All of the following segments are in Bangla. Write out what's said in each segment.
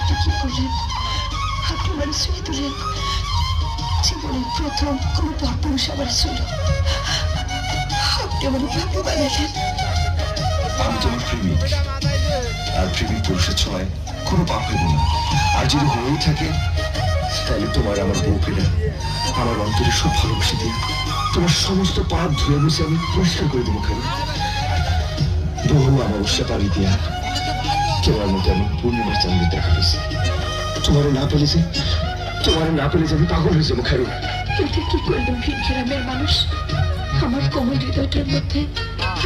আপনি কি করলেন? আপনি আমার ছুঁয়ে দিলেন। জীবনের প্রথম কোনো পরপুরুষ আমার ছিল। আপনি আমার ভাগ্য বানালেন। আমি তোমার প্রেমিক, আর প্রেমিক পুরুষের ছয় কোনো পাপ হইব না। আর যদি হয়েই থাকে তাহলে তোমার আমার বউ পেলে আমার অন্তরে সব ভালোবাসে দিয়ে তোমার সমস্ত পাপ ধুয়ে মুছে আমি পরিষ্কার করে দেবো। কেন বহু অমাবস্যা পাড়ি দিয়া তোমার মধ্যে আমি পূর্ণিমার চাঁদের দেখা পেয়েছি। তোমার না পেলেছে, তোমার না পেলে যে আমি পাগল হয়ে যাবো। খারু এটা কি করলেন ভিন গ্রামের মানুষ? আমার কোমল হৃদয়টার মধ্যে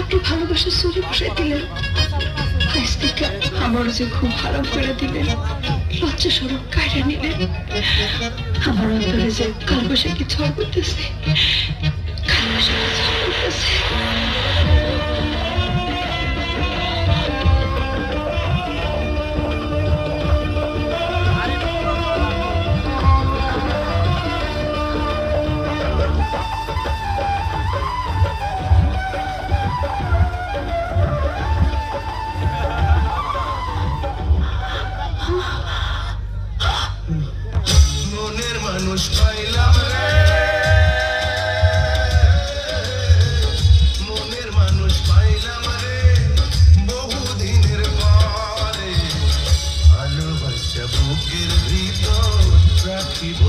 আপনি ভালোবাসার চুরি বসাই দিলেন। আজ থেকে আমারও যে খুব হারাম করে দিলেন, লজ্জা সরব কায়রা নিলেন। আমার অন্তরে যে কালবৈশাখী ঝড় করতেছে, কালবৈশাখী ঝড় করতেছে। মনের মানুষ পাইলাম রে, মনের মানুষ পাইলাম রে, বহুদিনের পরে ভালোবাসা বুকের ভিতর রাখিব